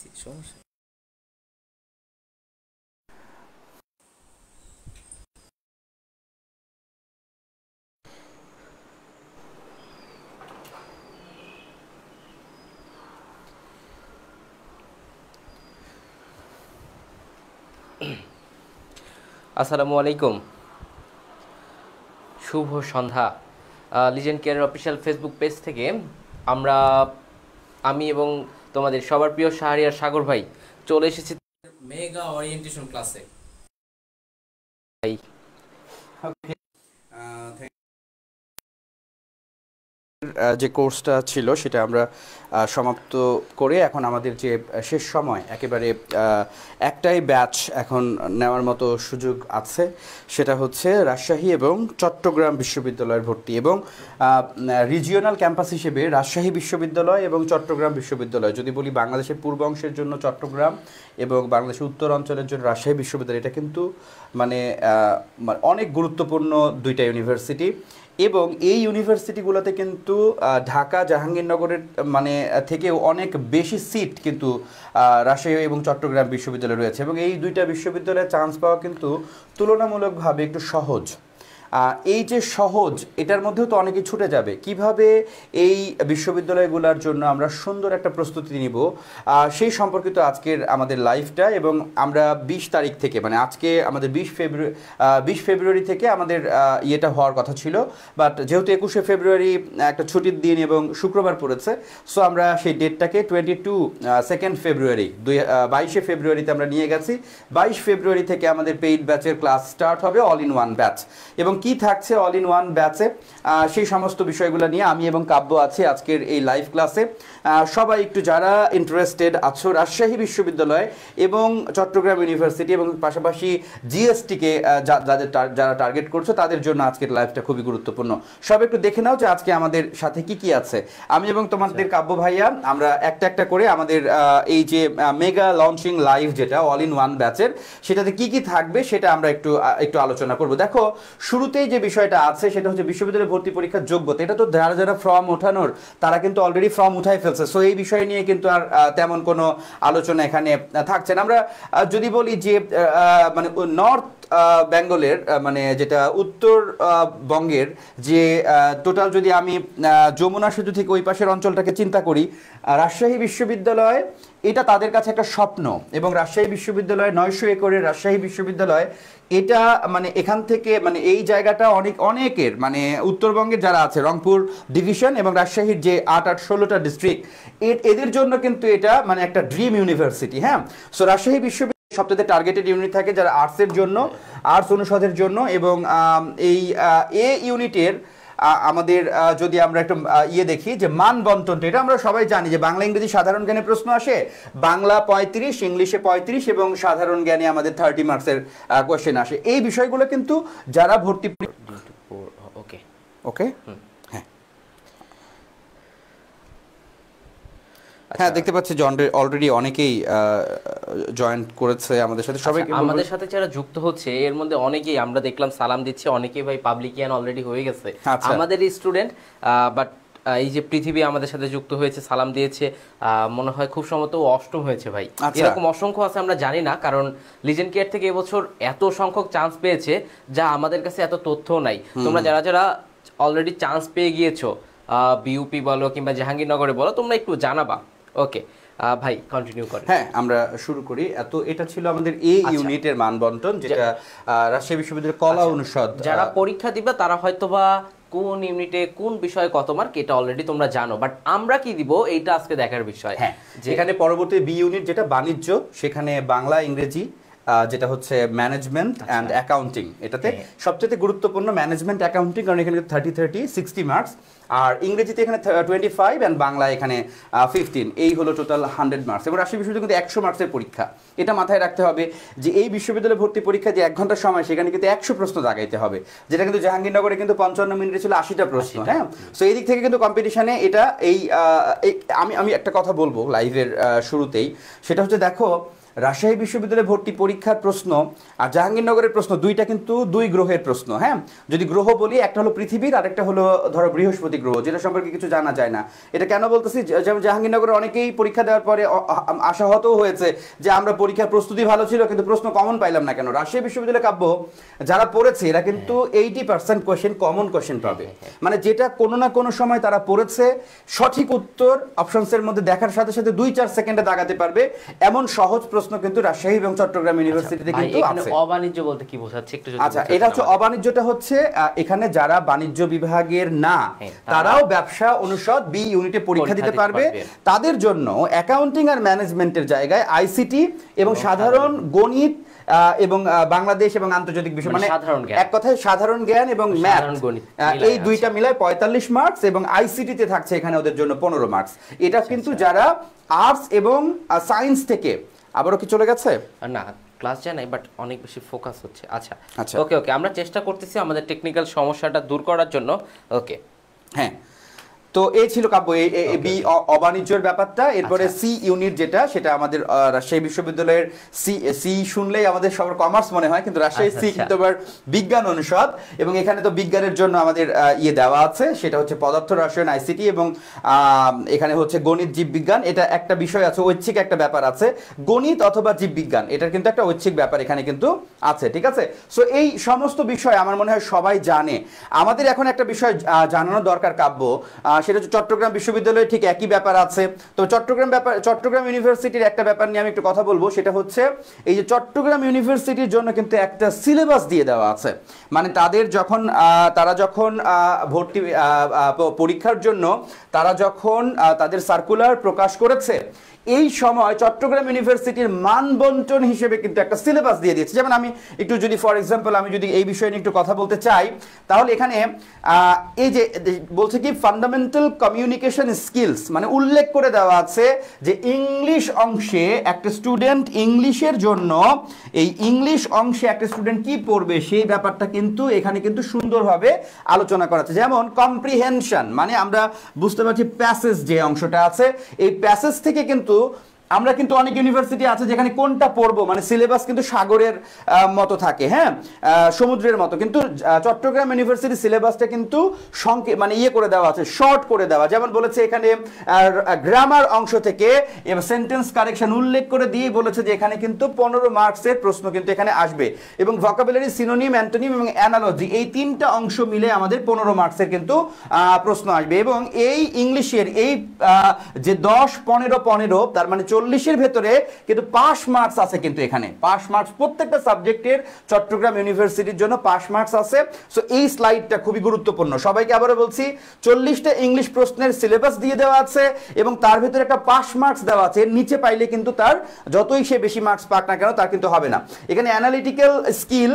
দিছি সমস্যা। আসসালামু আলাইকুম, শুভ সন্ধ্যা। লিজেন্ড কেয়ারের অফিসিয়াল ফেসবুক পেজ থেকে আমরা, আমি এবং তোমাদের সবার প্রিয় শাহরিয়ার সাগর ভাই চলে এসেছি মেগা ওরিয়েন্টেশন ক্লাসে। যে কোর্সটা ছিল সেটা আমরা সমাপ্ত করে এখন আমাদের যে শেষ সময় একেবারে একটাই ব্যাচ এখন নেওয়ার মতো সুযোগ আছে, সেটা হচ্ছে রাজশাহী এবং চট্টগ্রাম বিশ্ববিদ্যালয়ের ভর্তি এবং রিজিওনাল ক্যাম্পাস হিসেবে রাজশাহী বিশ্ববিদ্যালয় এবং চট্টগ্রাম বিশ্ববিদ্যালয়, যদি বলি বাংলাদেশের পূর্ব অংশের জন্য চট্টগ্রাম এবং বাংলাদেশের উত্তর অঞ্চলের জন্য রাজশাহী বিশ্ববিদ্যালয়, এটা কিন্তু মানে অনেক গুরুত্বপূর্ণ দুইটা ইউনিভার্সিটি। এবং এই ইউনিভার্সিটিগুলোতে কিন্তু ঢাকা জাহাঙ্গীরনগরের মানে থেকেও অনেক বেশি সিট কিন্তু রাজশাহী এবং চট্টগ্রাম বিশ্ববিদ্যালয়ে রয়েছে এবং এই দুইটা বিশ্ববিদ্যালয়ে চান্স পাওয়া কিন্তু তুলনামূলকভাবে একটু সহজ। এই যে সহজ, এটার মধ্যেও তো অনেকে ছুটে যাবে। কিভাবে এই বিশ্ববিদ্যালয়গুলোর জন্য আমরা সুন্দর একটা প্রস্তুতি নিব, সেই সম্পর্কিত আজকের আমাদের লাইভটা। এবং আমরা 20 তারিখ থেকে, মানে আজকে আমাদের 20 ফেব্রুয়ারি থেকে আমাদের ইয়েটা হওয়ার কথা ছিল, বাট যেহেতু 21শে ফেব্রুয়ারি একটা ছুটির দিন এবং শুক্রবার পড়েছে, সো আমরা সেই ডেটটাকে 2 ফেব্রুয়ারি 22শে ফেব্রুয়ারিতে আমরা নিয়ে গেছি। 22 ফেব্রুয়ারি থেকে আমাদের পেইড ব্যাচের ক্লাস স্টার্ট হবে, অল ইন ওয়ান ব্যাচ। এবং কি থাকছে অল ইন ওয়ান ব্যাচে, সেই সমস্ত বিষয়গুলো নিয়ে আমি এবং কাব্য আছি আজকের এই লাইভ ক্লাসে। সবাই একটু যারা ইন্টারেস্টেড আছো রাজশাহী বিশ্ববিদ্যালয় এবং চট্টগ্রাম ইউনিভার্সিটি এবং পাশাপাশি জিএসটিকে যারা টার্গেট করছো, তাদের জন্য আজকের লাইভটা খুবই গুরুত্বপূর্ণ। সব একটু দেখে নাও যে আজকে আমাদের সাথে কি কি আছে। আমি এবং তোমাদের কাব্য ভাইয়া আমরা একটা একটা করে আমাদের এই যে মেগা লঞ্চিং লাইভ যেটা অল ইন ওয়ান ব্যাচের, সেটাতে কি কি থাকবে সেটা আমরা একটু আলোচনা করব। দেখো, শুরুতেই যে বিষয়টা আছে সেটা হচ্ছে বিশ্ববিদ্যালয় ভর্তি পরীক্ষার যোগ্যতা। এটা তো যারা যারা ফর্ম ওঠানোর তারা কিন্তু অলরেডি ফর্ম উঠাই ফেলছে, সো এই বিষয় নিয়ে কিন্তু আর তেমন কোনো আলোচনা এখানে থাকছে না। আমরা যদি বলি যে মানে নর্থ বেঙ্গলের মানে যেটা উত্তরবঙ্গের যে টোটাল, যদি আমি যমুনা সেতু থেকে ওই পাশের অঞ্চলটাকে চিন্তা করি, রাজশাহী বিশ্ববিদ্যালয় এটা তাদের কাছে একটা স্বপ্ন। এবং রাজশাহী বিশ্ববিদ্যালয় 900 একরের রাজশাহী বিশ্ববিদ্যালয়, এটা মানে এখান থেকে মানে এই জায়গাটা অনেকের মানে উত্তরবঙ্গের যারা আছে রংপুর ডিভিশন এবং রাজশাহীর যে 8-16টা ডিস্ট্রিক্ট, এদের জন্য কিন্তু এটা মানে একটা ড্রিম ইউনিভার্সিটি। হ্যাঁ, সো রাজশাহী বিশ্ববিদ্যালয় সবচেয়ে টার্গেটেড ইউনিট থাকে যারা আর্টসের জন্য, আর্টস অনুষদের জন্য। এবং এই এ ইউনিটের আমাদের যদি আমরা একটু ইয়ে দেখি যে মান বন্টনটা, এটা আমরা সবাই জানি যে বাংলা ইংরেজি সাধারণ জ্ঞানে প্রশ্ন আসে, বাংলা 35, ইংলিশে 35 এবং সাধারণ জ্ঞানে আমাদের 30 মার্কসের কোয়েশ্চেন আসে। এই বিষয়গুলো কিন্তু যারা ভর্তি ওকে ওকে হ্যাঁ দেখতে পাচ্ছি অলরেডি অনেকেই জয়েন করেছে আমাদের সাথে। সবাই আমাদের সাথে যারা যুক্ত হচ্ছে এর মধ্যে অনেকেই আমরা দেখলাম সালাম দিচ্ছে, অনেকেই ভাই পাবলিকিয়ান অলরেডি হয়ে গেছে আমাদের স্টুডেন্ট। বাট এই যে পৃথিবী আমাদের সাথে যুক্ত হয়েছে, সালাম দিয়েছে, মনে হয় খুব সম্ভবত অষ্টম হয়েছে ভাই। এরকম অসংখ্য আছে, আমরা জানি না, কারণ লিজেন্ড কেয়ার থেকে এবছর এত সংখ্যক চান্স পেয়েছে যা আমাদের কাছে এত তথ্য নাই। তোমরা যারা যারা অলরেডি চান্স পেয়ে গিয়েছো, বিউপি বলো কিংবা জাহাঙ্গীরনগরে বলো, তোমরা একটু জানাবা। ওকে ভাই কন্টিনিউ করেন। হ্যাঁ, আমরা শুরু করি। এটা ছিল আমাদের এই ইউনিটের মানবন্টন, যেটা রাজশাহী বিশ্ববিদ্যালয়ের কলা অনুষদ যারা পরীক্ষা দিবে তারা হয়তোবা কোন ইউনিটে কোন বিষয়ে কত মার্ক এটা অলরেডি তোমরা জানো, বাট আমরা কি দিব এইটা আজকে দেখার বিষয়। হ্যাঁ, যেখানে পরবর্তী বি ইউনিট যেটা বাণিজ্য, সেখানে বাংলা ইংরেজি যেটা হচ্ছে ম্যানেজমেন্ট অ্যান্ড অ্যাকাউন্টিং, এটাতে সবচেয়ে গুরুত্বপূর্ণ ম্যানেজমেন্ট অ্যাকাউন্টিং, কারণ এখানে 30-60 মার্কস, আর ইংরেজিতে এখানে 25 অ্যান্ড বাংলা এখানে 15, এই হলো টোটাল 100 মার্কস। এবং রাজশাহী বিশ্ববিদ্যালয় কিন্তু 100 মার্কসের পরীক্ষা। এটা মাথায় রাখতে হবে যে এই বিশ্ববিদ্যালয়ে ভর্তি পরীক্ষা যে 1 ঘন্টার সময়, সেখানে কিন্তু 100 প্রশ্ন দাগাইতে হবে, যেটা কিন্তু জাহাঙ্গীরনগরে কিন্তু 55 মিনিটে ছিল 80টা প্রশ্ন। হ্যাঁ, সো এই দিক থেকে কিন্তু কম্পিটিশনে এটা আমি একটা কথা বলবো লাইভের শুরুতেই, সেটা হচ্ছে দেখো রাজশাহী বিশ্ববিদ্যালয়ে ভর্তি পরীক্ষার প্রশ্ন আর জাহাঙ্গীরনগরের প্রশ্ন দুইটা কিন্তু দুই গ্রহের প্রশ্ন। হ্যাঁ, যদি গ্রহ বলি, একটা হলো পৃথিবীর, আরেকটা হলো ধরো বৃহস্পতি গ্রহ, যেটা সম্পর্কে কিছু জানা যায় না। এটা কেন বলতেছি, যেমন জাহাঙ্গীরনগরে অনেকেই পরীক্ষা দেওয়ার পরে আশাহত হয়েছে যে আমরা পরীক্ষার প্রস্তুতি ভালো ছিল কিন্তু প্রশ্ন কমন পাইলাম না কেন। রাজশাহী বিশ্ববিদ্যালয় কাব্য যারা পড়েছে এরা কিন্তু 80% কোয়েশ্চেন কমন কোয়েশ্চেন পাবে, মানে যেটা কোনো না কোনো সময় তারা পড়েছে, সঠিক উত্তর অপশনসের মধ্যে দেখার সাথে সাথে 2-4 সেকেন্ডে দাগাতে পারবে, এমন সহজ প্রশ্ন কিন্তু রাজশাহী এবং চট্টগ্রাম ইউনিভার্সিটিতে কিন্তু আছে। অবাণিজ্য বলতে কি বোঝাচ্ছে একটু যদি? আচ্ছা, এটা হচ্ছে অবাণিজ্যটা হচ্ছে এখানে যারা বাণিজ্য বিভাগের না তারাও ব্যবসা অনুষদ বি ইউনিটে পরীক্ষা দিতে পারবে। তাদের জন্য অ্যাকাউন্টিং আর ম্যানেজমেন্টের জায়গায় আইসিটি এবং সাধারণ গণিত এবং বাংলাদেশ এবং আন্তর্জাতিক বিষয়, মানে এক কথায় সাধারণ জ্ঞান এবং ম্যাথ, এই দুইটা মিলায় 45 মার্কস, এবং আইসিটিতে থাকছে এখানে ওদের জন্য 15 মার্কস। এটা কিন্তু যারা আর্টস এবং সায়েন্স থেকে, আবারও কি চলে গেছে না ক্লাস যায় নাই, বাট অনেক বেশি ফোকাস হচ্ছে। আচ্ছা ওকে ওকে, আমরা চেষ্টা করতেছি আমাদের টেকনিক্যাল সমস্যাটা দূর করার জন্য। ওকে হ্যাঁ, তো এই ছিল কাব্য বি অবাণিজ্যের ব্যাপারটা। এরপরে সি ইউনিট যেটা, সেটা আমাদের রাজশাহী বিশ্ববিদ্যালয়ের সি শুনলেই আমাদের সবার কমার্স মনে হয়, কিন্তু রাজশাহী সি কিন্তু আবার বিজ্ঞান অনুষদ, এবং এখানে তো বিজ্ঞানের জন্য আমাদের দেওয়া আছে, সেটা হচ্ছে পদার্থ রসায়ন আইসিটি, এবং এখানে হচ্ছে গণিত জীববিজ্ঞান। এটা একটা বিষয় আছে, ঐচ্ছিক একটা ব্যাপার আছে, গণিত অথবা জীববিজ্ঞান, এটার কিন্তু একটা ঐচ্ছিক ব্যাপার এখানে কিন্তু আছে, ঠিক আছে। সো এই সমস্ত বিষয় আমার মনে হয় সবাই জানে। আমাদের এখন একটা বিষয় জানানো দরকার কাব্য, সেটা হচ্ছে চট্টগ্রাম বিশ্ববিদ্যালয়ে ঠিক একই ব্যাপার আছে। তো চট্টগ্রাম ইউনিভার্সিটির একটা ব্যাপার নিয়ে আমি একটু কথা বলবো, সেটা হচ্ছে এই যে চট্টগ্রাম ইউনিভার্সিটির জন্য কিন্তু একটা সিলেবাস দিয়ে দেওয়া আছে, মানে তারা যখন ভর্তি পরীক্ষার জন্য তারা যখন তাদের সার্কুলার প্রকাশ করেছে, এই সময় চট্টগ্রাম ইউনিভার্সিটির মানবন্টন হিসেবে কিন্তু একটা সিলেবাস দিয়ে দিয়েছে। যেমন আমি একটু যদি ফর এক্সাম্পল আমি যদি এই বিষয়ে নিয়ে একটু কথা বলতে চাই, তাহলে এখানে এই যে বলছে কি ফান্ডামেন্টাল কমিউনিকেশন স্কিলস, মানে উল্লেখ করে দেওয়া আছে যে ইংলিশ অংশে একটা স্টুডেন্ট ইংলিশের জন্য, এই ইংলিশ অংশে একটা স্টুডেন্ট কি পড়বে সেই ব্যাপারটা কিন্তু এখানে কিন্তু সুন্দরভাবে আলোচনা করা আছে। যেমন কম্প্রিহেনশন, মানে আমরা বুঝতে পারছি প্যাসেজ যে অংশটা আছে, এই প্যাসেজ থেকে কিন্তু আমরা কিন্তু অনেক ইউনিভার্সিটি আছে যেখানে কোনটা পড়বো, মানে সিলেবাস কিন্তু সাগরের মতো থাকে, হ্যাঁ সমুদ্রের মতো, কিন্তু চট্টগ্রাম ইউনিভার্সিটি সিলেবাসটা কিন্তু মানে করে দেওয়া আছে, শর্ট করে দেওয়া। যেমন বলেছে এখানে গ্রামার অংশ থেকে সেন্টেন্স কারেকশন উল্লেখ করে দিয়ে বলেছে যে এখানে কিন্তু 15 মার্কসের প্রশ্ন কিন্তু এখানে আসবে, এবং ভোকাবুলারি, সিনোনিম, অ্যান্টোনিম এবং অ্যানালজি, এই তিনটা অংশ মিলে আমাদের 15 মার্কসের কিন্তু প্রশ্ন আসবে। এবং এই ইংলিশের এই যে 10, 15, 15, তার মানে 40-এর ভেতরে কিন্তু পাস মার্কস আছে, কিন্তু এখানে পাস মার্কস প্রত্যেকটা সাবজেক্টের চট্টগ্রাম ইউনিভার্সিটির জন্য পাস মার্কস আছে। সো এই স্লাইডটা খুবই গুরুত্বপূর্ণ। সবাইকে আবারও বলছি, 40টা ইংলিশ প্রশ্নের সিলেবাস দিয়ে দেওয়া আছে এবং তার ভেতরে একটা পাস মার্কস দেওয়া আছে। এর নিচে পাইলে কিন্তু তার যতই সে বেশি মার্কস পাক না কেন তার কিন্তু হবে না। এখানে অ্যানালিটিক্যাল স্কিল,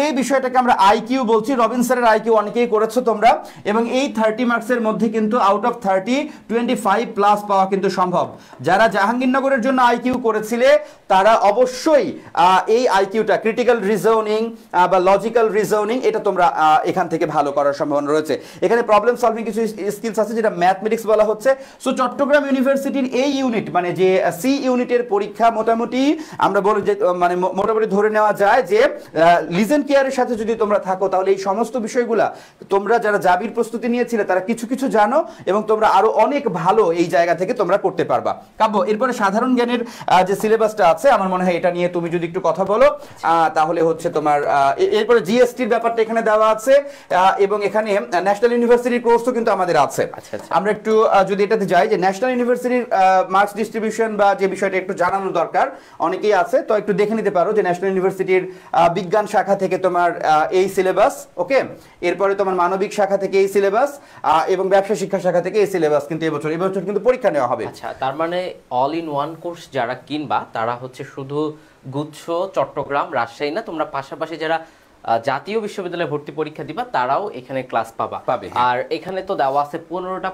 এই বিষয়টাকে আমরা আইকিউ বলছি। রবিনসনের আইকিউ অনেকেই করেছো তোমরা, এবং এই 30 মার্কসের মধ্যে কিন্তু আউট অফ 30 25 প্লাস পাওয়া কিন্তু সম্ভব। যারা জাহাঙ্গীরনগরের জন্য আইকিউ করেছিলে তারা অবশ্যই এই আইকিউটা, ক্রিটিক্যাল রিজনিং বা লজিক্যাল রিজনিং, এটা তোমরা এখান থেকে ভালো করার সম্ভাবনা রয়েছে। এখানে প্রবলেম সলভিং কিছু স্কিলস আছে যেটা ম্যাথমেটিক্স বলা হচ্ছে। সো চট্টগ্রাম ইউনিভার্সিটির এই ইউনিট, মানে যে সি ইউনিটের পরীক্ষা মোটামুটি আমরা বলি যে মানে মোটামুটি ধরে নেওয়া যায় যে লিজেন কেয়ারের সাথে যদি তোমরা থাকো তাহলে এই সমস্ত বিষয়গুলা তোমরা যারা জাবির প্রস্তুতি নিয়েছিলে তারা কিছু কিছু জানো, এবং তোমরা আরো অনেক ভালো এই জায়গা থেকে তোমরা করতে পারবা। কাব্য, এরপরে সাধারণ জ্ঞানের যে সিলেবাসটা আছে আমার মনে হয় এটা নিয়ে তুমি যদি একটু কথা বলো তাহলে হচ্ছে তোমার। এরপরে জিএসটির ব্যাপারটা এখানে দেওয়া আছে, এবং এখানে ন্যাশনাল ইউনিভার্সিটির কোর্সও কিন্তু আমাদের আছে। আমরা একটু যদি এটাতে যাই যে ন্যাশনাল ইউনিভার্সিটির মার্কস ডিস্ট্রিবিউশন বা যে বিষয়টা একটু জানানো দরকার অনেকেই আছে, তো একটু দেখে নিতে পারো যে ন্যাশনাল ইউনিভার্সিটির বিজ্ঞান শাখা থেকে তোমার এই সিলেবাস, ওকে, এরপরে তোমার মানবিক শাখা থেকে এই সিলেবাস, এবং ব্যবসা শিক্ষা শাখা থেকে এই সিলেবাস কিন্তু এবছর কিন্তু পরীক্ষা নেওয়া হবে। আচ্ছা, তার মানে অল ইন ওয়ান কোর্স যারা কিনবা তারা হচ্ছে শুধু গুচ্ছ চট্টগ্রাম রাজশাহী না, তোমরা পাশাপাশি যারা জাতীয় বিশ্ববিদ্যালয়ে ভর্তি পরীক্ষা দিবা তারাও এখানে ক্লাস পাবে। আর এখানে তো দেওয়া আছে 15টা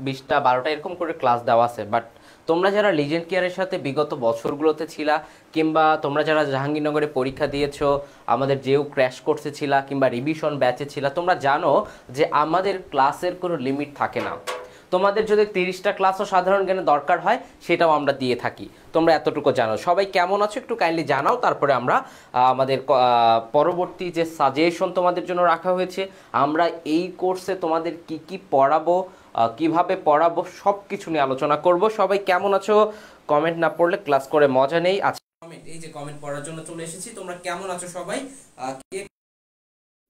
20টা 12টা এরকম করে ক্লাস দেওয়া আছে। বাট তোমরা যারা লিজেন্ড কেয়ারের সাথে বিগত বছরগুলোতে ছিলা, কিংবা তোমরা যারা জাহাঙ্গীরনগরে পরীক্ষা দিয়েছো, আমাদের যেও ক্র্যাশ কোর্সে ছিলা কিংবা রিভিশন ব্যাচে ছিলা, তোমরা জানো যে আমাদের ক্লাসের কোনো লিমিট থাকে না। তোমাদের যদি 30টা ক্লাসও সাধারণ জ্ঞানে দরকার হয় সেটাও আমরা দিয়ে থাকি, তোমরা এতটুকু জানো। সবাই কেমন আছো একটু কাইন্ডলি জানাও, তারপরে আমরা আমাদের পরবর্তী যে সাজেশন তোমাদের জন্য রাখা হয়েছে, আমরা এই কোর্সে তোমাদের কি কি পড়াবো, কিভাবে পড়াবো সব কিছু নিয়ে আলোচনা করব। সবাই কেমন আছো? কমেন্ট না পড়লে ক্লাস করে মজা নেই। আচ্ছা, কমেন্ট, এই যে কমেন্ট পড়ার জন্য চলে এসেছি। তোমরা কেমন আছো সবাই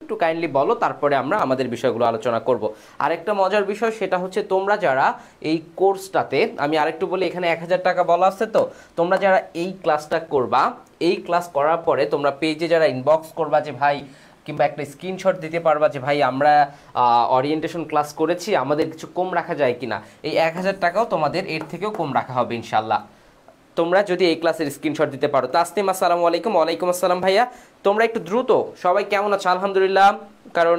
একটু কাইন্ডলি বলো, তারপরে আমরা আমাদের বিষয়গুলো আলোচনা করব। আরেকটা মজার বিষয় সেটা হচ্ছে তোমরা যারা এই কোর্সটাতে, আমি আরেকটু বলি, এখানে 1000 টাকা বলা আছে, তো তোমরা যারা এই ক্লাসটা করবা, এই ক্লাস করার পরে তোমরা পেজে যারা ইনবক্স করবা যে ভাই, কিংবা একটা স্ক্রিনশট দিতে পারবা যে ভাই আমরা ওরিয়েন্টেশন ক্লাস করেছি, আমাদের কিছু কম রাখা যায় কিনা, এই 1000 টাকাও তোমাদের এর থেকেও কম রাখা হবে ইনশাল্লাহ, তোমরা যদি এই ক্লাসের স্ক্রিনশট দিতে পারো। তাসনিম আসসালামু আলাইকুম। ওয়ালাইকুম আসসালাম ভাইয়া, তোমরা একটু দ্রুত, সবাই কেমন আছো? আলহামদুলিল্লাহ, কারণ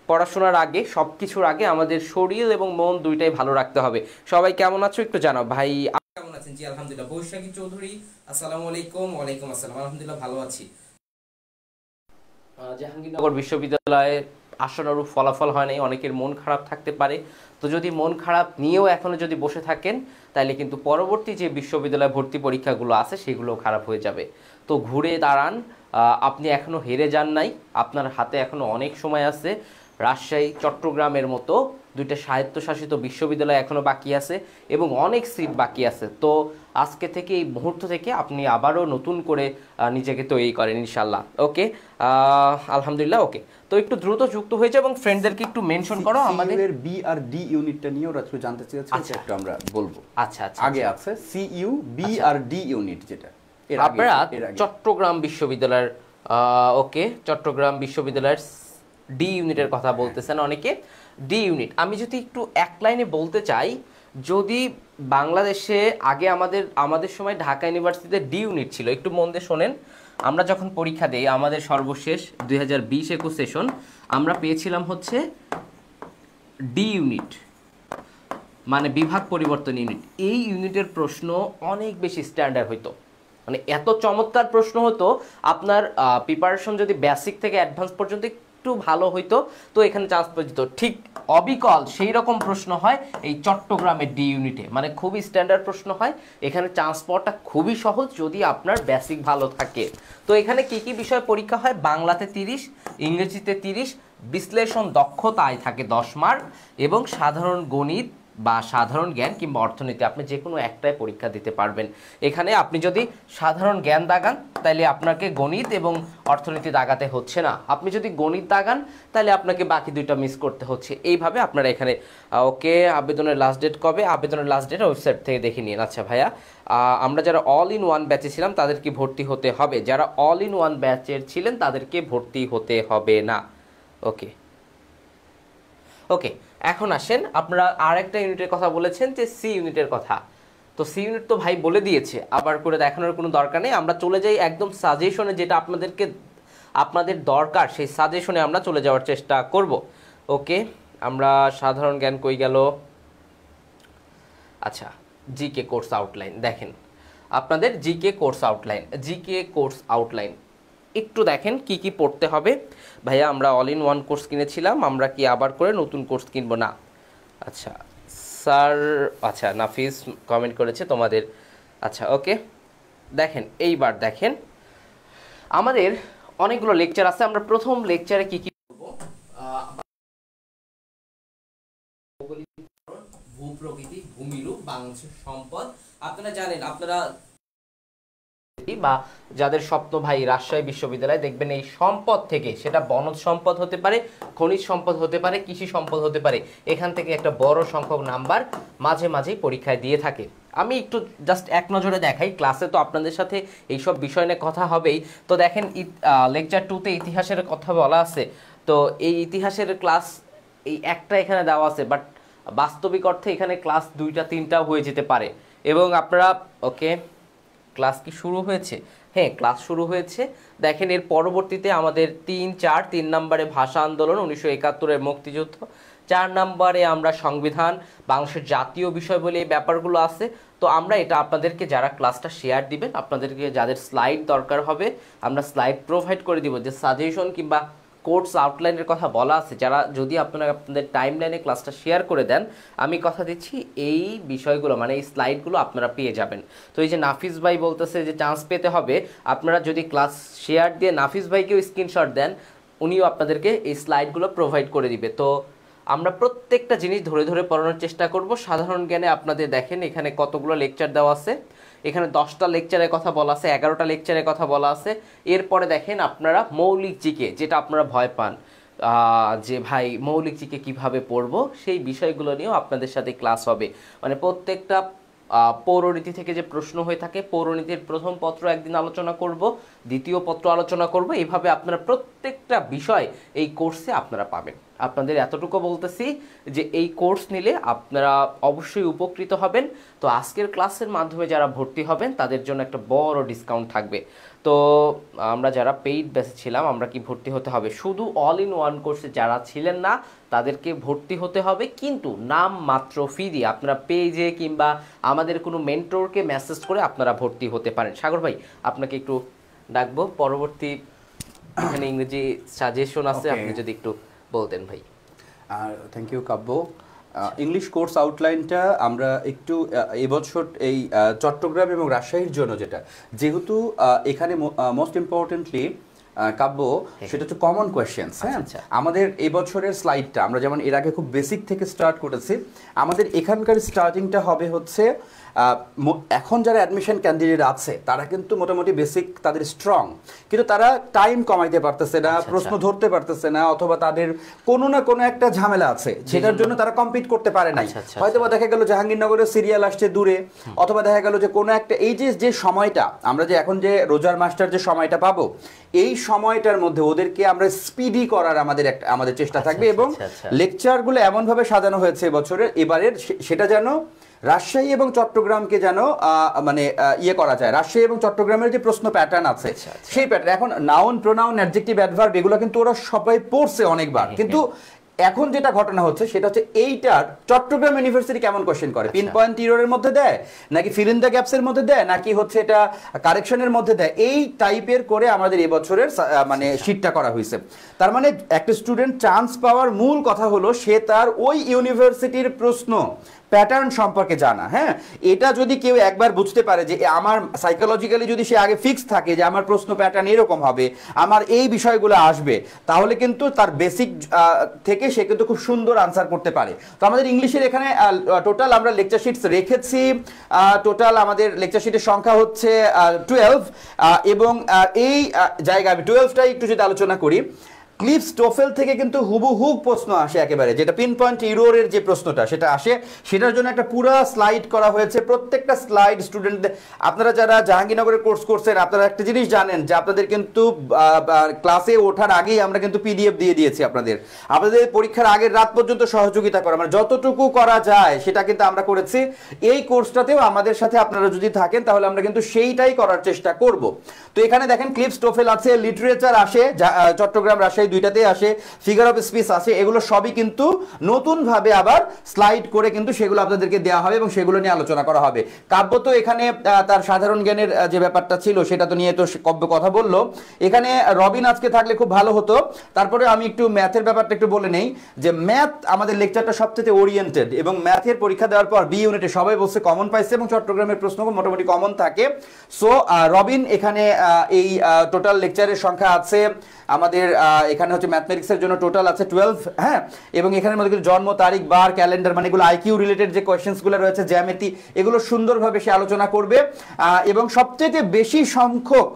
পড়াশোনার আগে, সব কিছুর আগে আমাদের শরীর এবং মন দুইটাই ভালো রাখতে হবে। সবাই কেমন আছো একটু জানাও। ভাই কেমন আছেন? জি আলহামদুলিল্লাহ। বৈশাখী চৌধুরী আসসালামু আলাইকুম। ওয়ালাইকুম আসসালাম। আলহামদুলিল্লাহ ভালো আছি। জাহাঙ্গীরনগর বিশ্ববিদ্যালয়ে আশানুরূপ ফলাফল হয় নাই, অনেকের মন খারাপ থাকতে পারে। তো যদি মন খারাপ নিয়েও এখনো যদি বসে থাকেন, তাহলে কিন্তু পরবর্তী যে বিশ্ববিদ্যালয় ভর্তি পরীক্ষাগুলো আছে সেগুলো খারাপ হয়ে যাবে। তো ঘুরে দাঁড়ান, আপনি এখনো হেরে যান নাই, আপনার হাতে এখনো অনেক সময় আছে। রাজশাহী, চট্টগ্রামের মতো দুইটা স্বায়ত্তশাসিত বিশ্ববিদ্যালয় এখনো বাকি আছে এবং অনেক সিট বাকি আছে। তো আজকে থেকে, এই মুহূর্ত থেকে আপনি আবারও নতুন করে নিজেকে তৈরি করেন ইনশাল্লাহ। ওকে, আলহামদুলিল্লাহ। ওকে, তো একটু দ্রুত যুক্ত হয়েছে এবং ফ্রেন্ডদেরকে একটু মেনশন করো। আমাদের বি আর ডি ইউনিটটা নিয়ে ওরা একটু জানতে চেয়েছে, আচ্ছা একটু আমরা বলবো। আচ্ছা আচ্ছা, আগে আছে সিইউ বি আর ডি ইউনিট, যেটা আপনারা চট্টগ্রাম বিশ্ববিদ্যালয়ের, ওকে, চট্টগ্রাম বিশ্ববিদ্যালয়ের ডি ইউনিটের কথা বলতেছেন অনেকে। ডি ইউনিট আমি যদি একটু এক লাইনে বলতে চাই, যদি বাংলাদেশে আগে আমাদের সময় ঢাকা ইউনিভার্সিটিতে ডি ইউনিট ছিল, একটু মন দিয়ে শোনেন। আমরা যখন পরীক্ষা দেই, আমাদের সর্বশেষ 2020-21 সেশন আমরা পেয়েছিলাম হচ্ছে ডি ইউনিট, মানে বিভাগ পরিবর্তন ইউনিট। এই ইউনিটের প্রশ্ন অনেক বেশি স্ট্যান্ডার্ড হইতো, মানে এত চমৎকার প্রশ্ন হতো, আপনার প্রিপারেশন যদি বেসিক থেকে অ্যাডভান্স পর্যন্ত একটু ভালো হইতো তো এখানে চান্স পেয়ে যেত। ঠিক অবিকল সেই রকম প্রশ্ন হয় এই চট্টগ্রামের ডি ইউনিটে, মানে খুবই স্ট্যান্ডার্ড প্রশ্ন হয়। এখানে চান্স পাওয়াটা খুবই সহজ যদি আপনার বেসিক ভালো থাকে। তো এখানে কি কি বিষয় পরীক্ষা হয়? বাংলাতে 30, ইংরেজিতে 30, বিশ্লেষণ দক্ষতায় থাকে 10 মার্ক, এবং সাধারণ গণিত বা সাধারণ জ্ঞান কিংবা অর্থনীতি আপনি যে কোনো একটাই পরীক্ষা দিতে পারবেন। এখানে আপনি যদি সাধারণ জ্ঞান দাগান তাহলে আপনাকে গণিত এবং অর্থনীতি দাগাতে হচ্ছে না, আপনি যদি গণিত দাগান তাহলে আপনাকে বাকি দুইটা মিস করতে হচ্ছে। এইভাবে আপনারা এখানে, ওকে, আবেদনের লাস্ট ডেট কবে? আবেদনের লাস্ট ডেট ওয়েবসাইট থেকে দেখে নিন। আচ্ছা ভাইয়া, আমরা যারা অল ইন ওয়ান ব্যাচে ছিলাম তাদেরকে ভর্তি হতে হবে, যারা অল ইন ওয়ান ব্যাচের ছিলেন তাদেরকে ভর্তি হতে হবে না। ওকে ওকে, এখন আসেন, আপনারা আরেকটা ইউনিটের কথা বলেছেন যে সি ইউনিটের কথা। তো সি ইউনিট তো ভাই বলে দিয়েছে, আবার করে দেখানোর কোনো দরকার নেই। আমরা চলে যাই একদম সাজেশনে, যেটা আপনাদের দরকার সেই সাজেশনে আমরা চলে যাওয়ার চেষ্টা করব। ওকে, আমরা সাধারণ জ্ঞান কই গেল? আচ্ছা, জিকে কোর্স আউটলাইন দেখেন, আপনাদের জিকে কোর্স আউটলাইন একটু দেখেন কি কি পড়তে হবে। ভাইয়া আমরা অল ইন ওয়ান কোর্স কিনেছিলাম, আমরা কি আবার করে নতুন কোর্স কিনবো? না। আচ্ছা স্যার, আচ্ছা নাফিস কমেন্ট করেছে তোমাদের। আচ্ছা ওকে, দেখেন এইবার দেখেন আমাদের অনেকগুলো লেকচার আছে। আমরা প্রথম লেকচারে কি কি করব? ভূপ্রকৃতি, ভূমিরূপ, বাংলাদেশের সম্পদ। আপনারা জানেন, আপনারা বা যাদের স্বপ্ন ভাই রাজশাহী বিশ্ববিদ্যালয়, দেখবেন এই সম্পদ থেকে, সেটা বনজ সম্পদ হতে পারে, খনিজ সম্পদ হতে পারে, কৃষি সম্পদ হতে পারে, এখান থেকে একটা বড় সংখ্যক নাম্বার মাঝে মাঝেই পরীক্ষায় দিয়ে থাকে। আমি একটু জাস্ট এক নজরে দেখাই, ক্লাসে তো আপনাদের সাথে এইসব বিষয় নিয়ে কথা হবেই। তো দেখেন লেকচার 2তে ইতিহাসের কথা বলা আছে। তো এই ইতিহাসের ক্লাস এই একটা এখানে দেওয়া আছে, বাট বাস্তবিক অর্থে এখানে ক্লাস 2টা 3টাও হয়ে যেতে পারে। এবং আপনারা, ওকে, ক্লাস কি শুরু হয়েছে? হ্যাঁ, ক্লাস শুরু হয়েছে। দেখেন এর পরবর্তীতে আমাদের 3 নম্বরে ভাষা আন্দোলন, 1971-এর মুক্তিযুদ্ধ, 4 নম্বরে আমরা সংবিধান, বাংলাদেশের জাতীয় বিষয় বলে এই ব্যাপারগুলো আছে। তো আমরা এটা আপনাদেরকে, যারা ক্লাসটা শেয়ার দিবেন, আপনাদেরকে যাদের স্লাইড দরকার হবে আমরা স্লাইড প্রোভাইড করে দিব, যে সাজেশন কিংবা কোর্স আউটলাইনের কথা বলা আছে, যারা যদি আপনারা আপনাদের টাইমলাইনে ক্লাসটা শেয়ার করে দেন, আমি কথা দিচ্ছি এই বিষয়গুলো মানে এই স্লাইডগুলো আপনারা পেয়ে যাবেন। তো এই যে নাফিস ভাই বলতেছে যে চান্স পেতে হবে, আপনারা যদি ক্লাস শেয়ার দিয়ে নাফিস ভাইকেও স্ক্রিনশট দেন, উনিও আপনাদেরকে এই স্লাইডগুলো প্রোভাইড করে দিবে। তো আমরা প্রত্যেকটা জিনিস ধরে ধরে পড়ানোর চেষ্টা করব। সাধারণ জ্ঞানে আপনাদের দেখেন এখানে কতগুলো লেকচার দেওয়া আছে, এখানে 10টা লেকচারের কথা বলা আছে, 11টা লেকচারের কথা বলা আছে। এরপরে দেখেন আপনারা মৌলিক জিকে, যেটা আপনারা ভয় পান যে ভাই মৌলিক জিকে কীভাবে পড়বো, সেই বিষয়গুলো নিয়েও আপনাদের সাথে ক্লাস হবে। মানে প্রত্যেকটা পৌরনীতি থেকে যে প্রশ্ন হয়ে থাকে, পৌরনীতির প্রথম পত্র একদিন আলোচনা করব, দ্বিতীয় পত্র আলোচনা করব, এইভাবে আপনারা প্রত্যেকটা বিষয় এই কোর্সে আপনারা পাবেন। আপনাদের এতটুকু বলতেছি যে এই কোর্স নিলে আপনারা অবশ্যই উপকৃত হবেন। তো আজকের ক্লাসের মাধ্যমে যারা ভর্তি হবেন তাদের জন্য একটা বড় ডিসকাউন্ট থাকবে। তো আমরা যারা পেইড ব্যাচে ছিলাম, আমরা কি ভর্তি হতে হবে? শুধু অল ইন ওয়ান কোর্সে যারা ছিলেন না তাদেরকে ভর্তি হতে হবে, কিন্তু নাম মাত্র ফি দিয়ে। আপনারা পেজে কিংবা আমাদের কোনো মেন্টরকে মেসেজ করে আপনারা ভর্তি হতে পারেন। সাগর ভাই, আপনাকে একটু ডাকবো, পরবর্তী এখানে ইংরেজি সাজেশন আছে, আপনি যদি একটু বলতেন ভাই। Thank you Kabya. English course আউটলাইনটা আমরা একটু এবছর এই চট্টগ্রাম এবং রাজশাহীর জন্য যেহেতু এখানে মোস্ট ইম্পর্টেন্টলি কাব্য, সেটা হচ্ছে কমন কোয়েশ্চেন্স। হ্যাঁ, আমাদের এবছরের স্লাইডটা আমরা যেমন এর আগে খুব বেসিক থেকে স্টার্ট করেছি, আমাদের এখানকার স্টার্টিংটা হবে হচ্ছে এখন যারা অ্যাডমিশন ক্যান্ডিডেট আছে তারা কিন্তু মোটামুটি বেসিক তাদের স্ট্রং, কিন্তু তারা টাইম কমাইতে পারতেছে না, প্রশ্ন ধরতে পারতেছে না, অথবা তাদের কোনো না কোনো একটা ঝামেলা আছে সেটার জন্য তারা কমপ্লিট করতে পারে নাই। হয়তো বা দেখা গেল জাহাঙ্গীরনগরের সিরিয়াল আসছে দূরে, অথবা দেখা গেল যে কোনো একটা এই যে সময়টা আমরা যে এখন যে রোজার মাস্টার যে সময়টা পাবো, এই সময়টার মধ্যে ওদেরকে আমরা স্পিডি করার আমাদের চেষ্টা থাকবে। এবং লেকচারগুলো এমনভাবে সাজানো হয়েছে এবারের সেটা যেন রাজশাহী এবং চট্টগ্রামকে যেন মানে ইয়ে করা যায়। রাজশাহী এবং চট্টগ্রামের যে প্রশ্ন প্যাটার্ন আছে সেই প্যাটার্ন, এখন নাউন প্রোনাউন অ্যাডজেক্টিভ অ্যাডভার্ব এগুলো কিন্তু ওরা সবাই পড়ছে অনেকবার, কিন্তু এখন যেটা ঘটনা হচ্ছে সেটা হচ্ছে এইটার চট্টগ্রাম ইউনিভার্সিটি কেমন কোশ্চেন করে, পিন পয়েন্ট ইররের মধ্যে দেয় নাকি ফিল ইন দ্য গ্যাপস এর মধ্যে দেয় নাকি হচ্ছে এটা কারেকশনের মধ্যে দেয়, এই টাইপের করে আমাদের এবছরের মানে শীটটা করা হয়েছে। তার মানে একটা স্টুডেন্ট চান্স পাওয়ার মূল কথা হলো সে তার ওই ইউনিভার্সিটির প্রশ্ন প্যাটার্ন সম্পর্কে জানা। হ্যাঁ, এটা যদি কেউ একবার বুঝতে পারে যে আমার সাইকোলজিক্যালি যদি সে আগে ফিক্স থাকে যে আমার প্রশ্ন প্যাটার্ন এরকম হবে, আমার এই বিষয়গুলো আসবে, তাহলে কিন্তু তার বেসিক থেকে সে কিন্তু খুব সুন্দর আনসার করতে পারে। তো আমাদের ইংলিশের এখানে টোটাল আমরা লেকচার শিটস রেখেছি, টোটাল আমাদের লেকচার শিটের সংখ্যা হচ্ছে 12, এবং এই জায়গায় আমি 12টাই একটু যদি আলোচনা করি। ক্লিফস টোফেল থেকে কিন্তু হুবহু প্রশ্ন আসে একেবারে, যেটা পিন পয়েন্ট ইররের যে প্রশ্নটা সেটা আসে, সেটার জন্য একটা পুরো স্লাইড করা হয়েছে। প্রত্যেকটা স্লাইড স্টুডেন্টদের, আপনারা যারা জাহাঙ্গীরনগরের কোর্স করছেন আপনারা একটা জিনিস জানেন যে আপনাদের কিন্তু ক্লাসে ওঠার আগেই আমরা কিন্তু পিডিএফ দিয়ে দিয়েছি আপনাদের পরীক্ষার আগের রাত পর্যন্ত সহযোগিতা করা, মানে যতটুকু করা যায় সেটা কিন্তু আমরা করেছি। এই কোর্সটাতেও আমাদের সাথে আপনারা যদি থাকেন তাহলে আমরা কিন্তু সেইটাই করার চেষ্টা করব। তো এখানে দেখেন ক্লিফস টোফেল আছে, লিটারেচার আসে, চট্টগ্রাম রাজশাহী দুইটাতেই আসে, ফিগার অফ স্পিচ আছে, এগুলো সবই কিন্তু নতুন ভাবে আবার স্লাইড করে কিন্তু সেগুলো আপনাদেরকে দেওয়া হবে এবং সেগুলো নিয়ে আলোচনা করা হবে। কাব্য তো এখানে তার সাধারণ জ্ঞানের যে ব্যাপারটা ছিল সেটা তো নিয়ে তো কাব্য কথা বললো, এখানে রবিন আজকে থাকলে খুব ভালো হতো। তারপরে আমি একটু ম্যাথের ব্যাপারটা একটু বলে নেই যে ম্যাথ আমাদের লেকচারটা সবচেয়ে ওরিয়েন্টেড, এবং ম্যাথের পরীক্ষা দেওয়ার পর বি ইউনিটে সবাই বলছে কমন পাইছে এবং চট্টগ্রামের প্রশ্ন মোটামুটি কমন থাকে। সো রবিন এখানে এই টোটাল লেকচারের সংখ্যা আছে আমাদের এখানে হচ্ছে ম্যাথমেটিক্সের জন্য টোটাল আছে 12। হ্যাঁ, এবং এখানের মধ্যে জন্ম তারিখ বার ক্যালেন্ডার মানে এগুলো আইকিউ রিলেটেড যে কোয়েশ্চেন্সগুলো রয়েছে, জ্যামিতি, এগুলো সুন্দরভাবে সে আলোচনা করবে। এবং সবচেয়ে বেশি সংখ্যক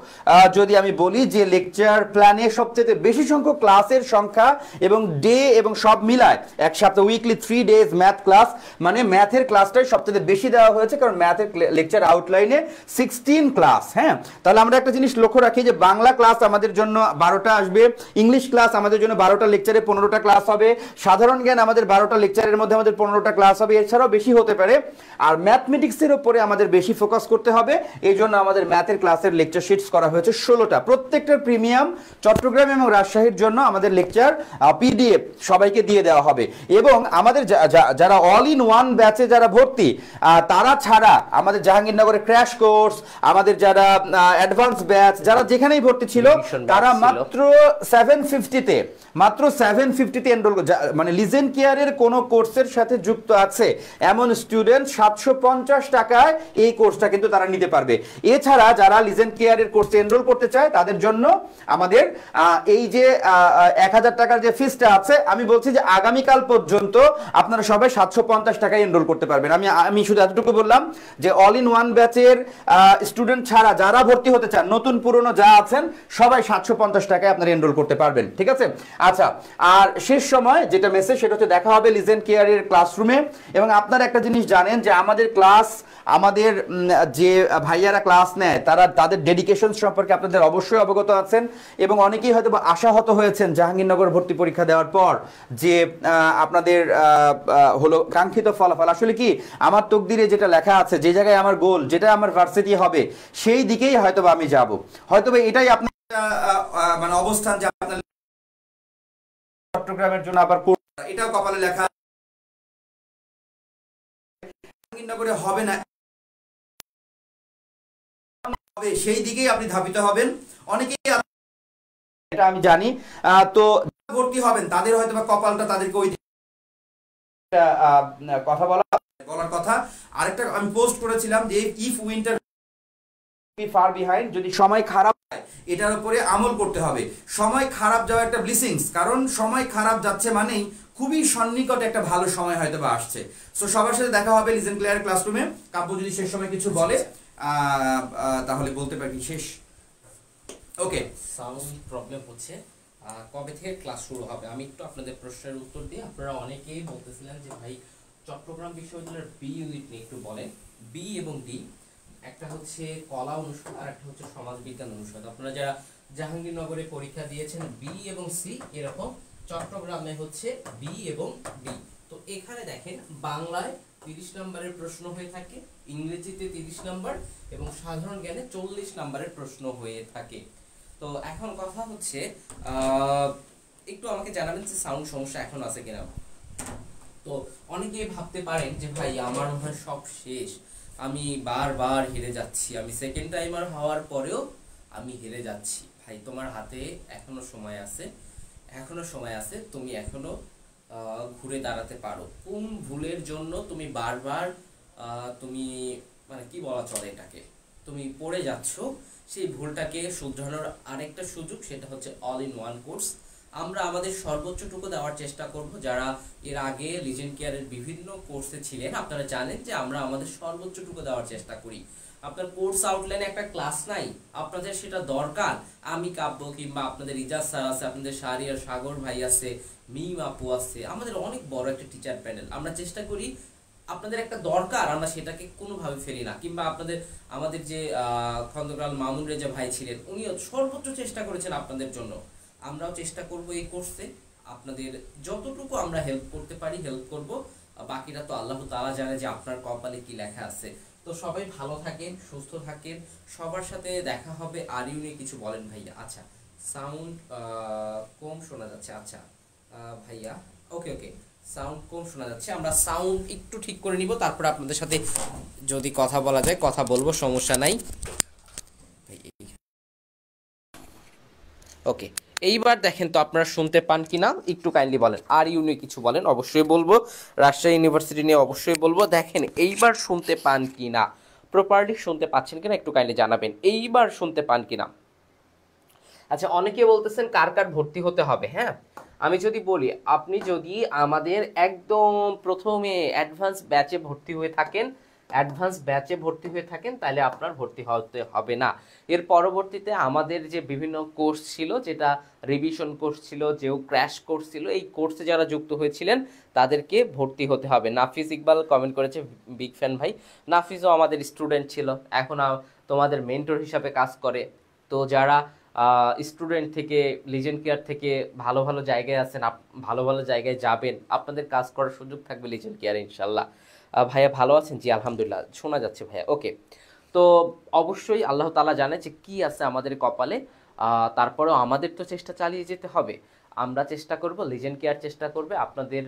যদি আমি বলি যে লেকচার প্ল্যানে সবচেয়ে বেশি সংখ্যক ক্লাসের সংখ্যা এবং ডে এবং সব মিলায় এক সপ্তাহ উইকলি 3 days ম্যাথ ক্লাস, মানে ম্যাথের ক্লাসটাই সবচেয়ে বেশি দেওয়া হয়েছে, কারণ ম্যাথের লেকচার আউটলাইনে 16 ক্লাস। হ্যাঁ, তাহলে আমরা একটা জিনিস লক্ষ্য রাখি যে বাংলা ক্লাস আমাদের জন্য 12টা আসবে, ইংলিশ ক্লাস আমাদের জন্য 12টা লেকচারে 15টা ক্লাস হবে, সাধারণ জ্ঞান আমাদের 12টা লেকচারের মধ্যে আমাদের 15টা ক্লাস হবে, এছাড়াও বেশি হতে পারে। আর ম্যাথমেটিক্সের উপরে আমাদের বেশি ফোকাস করতে হবে, এই জন্য আমাদের ম্যাথের ক্লাসের লেকচার শিটস করা হয়েছে 16টা। প্রত্যেকটার প্রিমিয়াম চট্টগ্রাম এবং রাজশাহীর জন্য আমাদের লেকচার পিডিএফ সবাইকে দিয়ে দেওয়া হবে। এবং আমাদের যারা অল ইন ওয়ান ব্যাচে যারা ভর্তি তারা ছাড়া আমাদের জাহাঙ্গীরনগরের ক্র্যাশ কোর্স, আমাদের যারা অ্যাডভান্স ব্যাচ যারা যেখানেই ভর্তি ছিল তারা মাত্র 750 750-তে মাত্র 750-তে এনরোল, মানে লিজেন কেয়ারের কোন কোর্সের সাথে যুক্ত আছে এমন স্টুডেন্ট 750 টাকায় এই কোর্সটা কিন্তু তারা নিতে পারবে। এছাড়া যারা লিজেন কেয়ারের কোর্সে এনরোল করতে চায় তাদের জন্য আমাদের এই যে 1000 টাকার যে ফিসটা আছে, আমি বলছি যে আগামীকাল পর্যন্ত আপনারা সবাই 750 টাকায় এনরোল করতে পারবেন। আমি শুধু এতটুকু বললাম যে অল ইন ওয়ান ব্যাচের স্টুডেন্ট ছাড়া যারা ভর্তি হতে চান, নতুন পুরনো যা আছেন সবাই 750 টাকায় আপনারা এনরোল করতে পারবেন, ঠিক আছে? আচ্ছা, আর শেষ সময় যেটা মেসেজ সেটা হচ্ছে দেখা হবে লিজেন কেয়ারের ক্লাসরুমে। এবং আপনারা একটা জিনিস জানেন যে আমাদের ক্লাস, আমাদের যে ভাইয়ারা ক্লাস নেয় তারা তাদের ডেডিকেশন সম্পর্কে আপনাদের অবশ্যই অবগত আছেন। এবং অনেকেই হয়তো আশাহত হয়েছেন জাহাঙ্গীরনগর ভর্তি পরীক্ষা দেওয়ার পর যে আপনাদের হলো কাঙ্ক্ষিত ফলাফল। আসলে কি আমার তকদিরে যেটা লেখা আছে, যে জায়গায় আমার গোল, যেটা আমার ভার্সিটি হবে, সেই দিকেই হয়তোবা আমি যাব। হয়তোবা এটাই আপনার মানে অবস্থান যে আপনার চট্টগ্রামের জন্য আবার এটাও কপালে লেখা জাহাঙ্গীরনগরে হবে না, সেই দিকেই আপনি ধাবিত হবেন। অনেকেই এটা আমি জানি, তো ভর্তি হবেন তাদের হয়তো বা কপালটা তাদেরকে ওই কথা বলার কথা। আরেকটা আমি পোস্ট করেছিলাম যে ইফ উইন্টার ফার বিহাইন্ড, যদি সময় খারাপ হয় এটার উপরে আমল করতে হবে। সময় খারাপ যাওয়া একটা ব্লেসিংস, কারণ সময় খারাপ যাচ্ছে মানেই খুবই সন্নিকটে একটা ভালো সময় হয়তো বা আসছে। সো সবার সাথে দেখা হবে লিজেন ক্লিয়ার ক্লাসরুমে। কাব্য যদি শেষ সময় কিছু বলে তাহলে বলতে পারি শেষ। ওকে, সাউন্ড প্রবলেম হচ্ছে, কবে থেকে ক্লাস শুরু হবে আমি একটু আপনাদের প্রশ্নের উত্তর দিই। আপনারা অনেকেই বলতেছিলেন যে ভাই চট্টগ্রাম বিশ্ববিদ্যালয়ের বি ইউনিট নিয়ে একটু বলেন। বি এবং ডি, একটা হচ্ছে কলা অনুষদ আর একটা হচ্ছে সমাজ বিজ্ঞান অনুষদ। আপনারা যারা জাহাঙ্গীরনগরে পরীক্ষা দিয়েছেন বি এবং সি, এরকম চট্টগ্রামে হচ্ছে বি এবং ডি। তো এখানে দেখেন বাংলায় 30 নম্বরের প্রশ্ন হয়ে থাকে, ইংরেজিতে 30 নম্বর এবং সাধারণ জ্ঞানে 40 নম্বরের প্রশ্ন হয়ে থাকে। তো এখন কথা হচ্ছে একটু আমাকে জানাবেন যে সাউন্ড সমস্যা এখন আছে কিনা। তো অনেকেই ভাবতে পারেন যে ভাই আমার মনে হয় সব শেষ, আমি বারবার হেরে যাচ্ছি, আমি সেকেন্ড টাইমার হওয়ার পরেও আমি হেরে যাচ্ছি। ভাই তোমার হাতে এখনো সময় আছে, এখনো সময় আছে, তুমি এখনো ঘুরে দাঁড়াতে পারো। কোন ভুলের জন্য তুমি বারবার তুমি মানে কি বলা চলে এটাকে, তুমি পড়ে যাচ্ছ, সেই ভুলটাকে শুধরানোর আরেকটা সুযোগ, সেটা হচ্ছে অল ইন ওয়ান কোর্স। আমরা আমাদের সর্বোচ্চটুকু দেওয়ার চেষ্টা করব। যারা এর আগে লিজেন্ড কেয়ারের বিভিন্ন কোর্সে ছিলেন আপনারা জানেন যে আমরা আমাদের সর্বোচ্চটুকু দেওয়ার চেষ্টা করি। আপনার কোর্স আউটলাইনে একটা ক্লাস নাই, আপনাদের সেটা দরকার। আমি কাব্য কিংবা আপনাদের ইজাজ স্যার আছে, আপনাদের শাহরিয়ার সাগর ভাই আছে, মিম আপু আছে, আমাদের অনেক বড় একটা টিচার প্যানেল। আমরা চেষ্টা করি আপনাদের একটা দরকার, আমরা সেটাকে কোনোভাবে ফেলি না। কিংবা আপনাদের আমাদের যে খন্দকার মামুন রেজা ভাই ছিলেন, উনিও সর্বোচ্চ চেষ্টা করেছেন আপনাদের জন্য। আমরাও চেষ্টা করব এই কোর্সে আপনাদের যতটুকু আমরা হেল্প করতে পারি হেল্প করব। বাকিটা তো আল্লাহ তাআলা জানে যে আপনার কপালে কি লেখা আছে। তো সবাই ভালো থাকেন, সুস্থ থাকেন, সবার সাথে দেখা হবে। আর ইউ নিয়ে কিছু বলেন ভাইয়া। আচ্ছা, সাউন্ড কম শোনা যাচ্ছে। আচ্ছা ভাইয়া, ওকে ওকে, সাউন্ড কম শোনা যাচ্ছে, আমরা সাউন্ড একটু ঠিক করে নিব, তারপর আপনাদের সাথে যদি কথা বলা যায় কথা বলবো, সমস্যা নাই। ওকে, এইবার দেখেন তো আপনারা শুনতে পান কিনা একটু কাইন্ডলি বলেন। আর ইউ নিয়ে কিছু বলেন, অবশ্যই বলবো। রাজশাহী ইউনিভার্সিটি নিয়ে অবশ্যই বলবো। দেখেন এইবার শুনতে পান কিনা, প্রপারলি শুনতে পাচ্ছেন কিনা একটু কাইন্ডলি জানাবেন, এইবার শুনতে পান কিনা। আচ্ছা, অনেকে বলতেছেন কার কার ভর্তি হতে হবে। হ্যাঁ, আমি যদি বলি, আপনি যদি আমাদের একদম প্রথমে অ্যাডভান্স ব্যাচে ভর্তি হয়ে থাকেন, তাহলে আপনার ভর্তি হতে হবে না। এর পরবর্তীতে আমাদের যে বিভিন্ন কোর্স ছিল, যেটা রিভিশন কোর্স ছিল, যেও ক্র্যাশ কোর্স ছিল, এই কোর্সে যারা যুক্ত হয়েছিলেন তাদেরকে ভর্তি হতে হবে। নাফিস ইকবাল কমেন্ট করেছে, বিগ ফ্যান ভাই। নাফিসও আমাদের স্টুডেন্ট ছিল, এখন তোমাদের মেন্টর হিসাবে কাজ করে। তো যারা স্টুডেন্ট থেকে লিজেন্ড কেয়ার থেকে ভালো ভালো জায়গায় আছেন, ভালো ভালো জায়গায় যাবেন, আপনাদের কাজ করার সুযোগ থাকবে লিজেন্ড কেয়ারে ইনশাল্লাহ। ভাইয়া ভালো আছেন? জি আলহামদুলিল্লাহ, শোনা যাচ্ছে ভাইয়া। ওকে, তো অবশ্যই আল্লাহ তাআলা জানে যে কি আছে আমাদের কপালে। তারপরেও আমাদের তো চেষ্টা চালিয়ে যেতে হবে। আমরা চেষ্টা করব, লিজেন্ড কেয়ার চেষ্টা করবে আপনাদের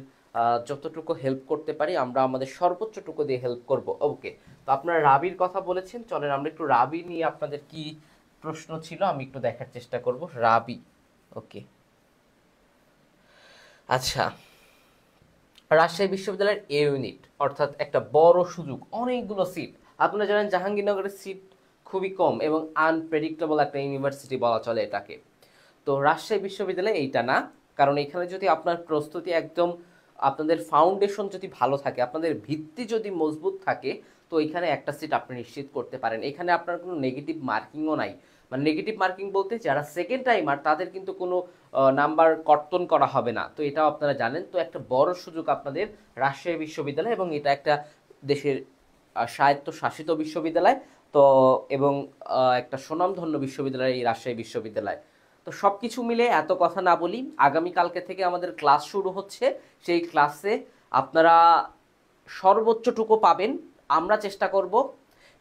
যতটুকু হেল্প করতে পারি আমরা আমাদের সর্বোচ্চটুকু দিয়ে হেল্প করব। ওকে, তো আপনারা রাবির কথা বলেছেন, চলেন আমরা একটু রাবি নিয়ে আপনাদের কি প্রশ্ন ছিল আমি একটু দেখার চেষ্টা করব। রাবি, ওকে, আচ্ছা, রাজশাহী বিশ্ববিদ্যালয়ের এ ইউনিট অর্থাৎ একটা বড় সুযোগ, অনেকগুলো সিট। আপনারা জানেন জাহাঙ্গীরনগরের সিট খুবই কম এবং আনপ্রেডিক্টেবল একটা ইউনিভার্সিটি বলা চলে এটাকে। তো রাজশাহী বিশ্ববিদ্যালয়ে এইটা না, কারণ এখানে যদি আপনার প্রস্তুতি একদম, আপনাদের ফাউন্ডেশন যদি ভালো থাকে, আপনাদের ভিত্তি যদি মজবুত থাকে, তো এখানে একটা সিট আপনি নিশ্চিত করতে পারেন। এখানে আপনার কোনো নেগেটিভ মার্কিংও নাই। মানে নেগেটিভ মার্কিং বলতে যারা সেকেন্ড টাইমার তাদের কিন্তু কোনো নাম্বার কর্তন করা হবে না, তো এটাও আপনারা জানেন। তো একটা বড় সুযোগ আপনাদের রাজশাহী বিশ্ববিদ্যালয়, এবং এটা একটা দেশের স্বায়ত্তশাসিত বিশ্ববিদ্যালয়। তো এবং একটা সুনামধন্য বিশ্ববিদ্যালয় এই রাজশাহী বিশ্ববিদ্যালয়। তো সব কিছু মিলে এত কথা না বলি, আগামীকালকে থেকে আমাদের ক্লাস শুরু হচ্ছে। সেই ক্লাসে আপনারা সর্বোচ্চটুকু পাবেন, আমরা চেষ্টা করব।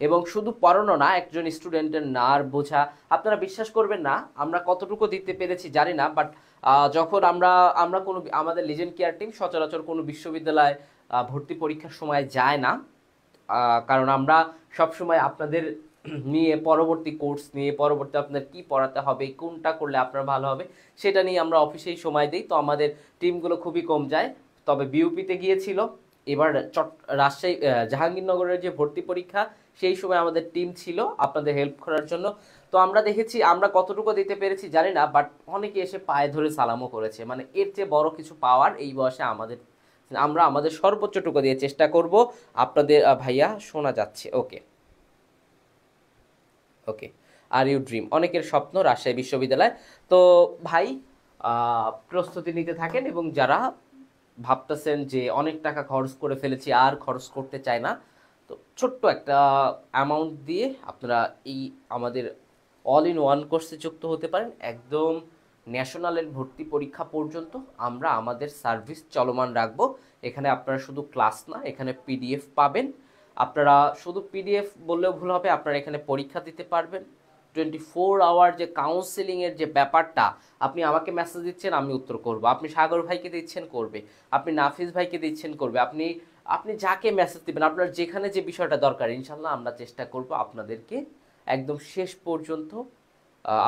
এবং শুধু পড়ানো না, একজন স্টুডেন্টের নার বোঝা, আপনারা বিশ্বাস করবেন না আমরা কতটুকু দিতে পেরেছি জানি না, বাট যখন আমরা আমরা কোনো আমাদের লিজেন্ড কেয়ার টিম সচরাচর কোনো বিশ্ববিদ্যালয় ভর্তি পরীক্ষার সময় যায় না, কারণ আমরা সবসময় আপনাদের নিয়ে পরবর্তী কোর্স নিয়ে, পরবর্তী আপনাদের কি পড়াতে হবে, কোনটা করলে আপনার ভালো হবে, সেটা নিয়ে আমরা অফিসেই সময় দিই। তো আমাদের টিমগুলো খুবই কম যায়। তবে বিউপিতে গিয়েছিল, এবার রাজশাহী জাহাঙ্গীরনগরের যে ভর্তি পরীক্ষা, সেই সময় আমাদের টিম ছিল আপনাদের হেল্প করার জন্য। তো আমরা দেখেছি আমরা কতটুকু দিতে পেরেছি জানি না, বাট অনেকে এসে পায়ে ধরে সালামও করেছে। মানে এর চেয়ে বড় কিছু পাওয়ার এই বয়সে আমাদের, আমরা আমাদের সর্বোচ্চটুকু দিয়ে চেষ্টা করব। আপনাদের ভাইয়া শোনা যাচ্ছে, ওকে ওকে। আর ইউ ড্রিম, অনেকের স্বপ্ন রাজশাহী বিশ্ববিদ্যালয়। তো ভাই প্রস্তুতি নিতে থাকেন, এবং যারা ভাবতেছেন যে অনেক টাকা খরচ করে ফেলেছি আর খরচ করতে চায় না, তো ছোট্ট একটা অ্যামাউন্ট দিয়ে আপনারা এই আমাদের অল ইন ওয়ান কোর্সে যুক্ত হতে পারেন। একদম ন্যাশনালের ভর্তি পরীক্ষা পর্যন্ত আমরা আমাদের সার্ভিস চলমান রাখবো। এখানে আপনারা শুধু ক্লাস না, এখানে পিডিএফ পাবেন। আপনারা শুধু পিডিএফ বললেও ভুল হবে, আপনারা এখানে পরীক্ষা দিতে পারবেন। 24 আওয়ার যে কাউন্সেলিংয়ের যে ব্যাপারটা, আপনি আমাকে মেসেজ দিচ্ছেন, আমি উত্তর করব। আপনি সাগর ভাইকে দিচ্ছেন, করবে। আপনি নাফিস ভাইকে দিচ্ছেন, করবে। আপনি আপনি যাকে মেসেজ দিবেন, আপনার যেখানে যে বিষয়টা দরকার, ইনশাল্লাহ আমরা চেষ্টা করব আপনাদেরকে একদম শেষ পর্যন্ত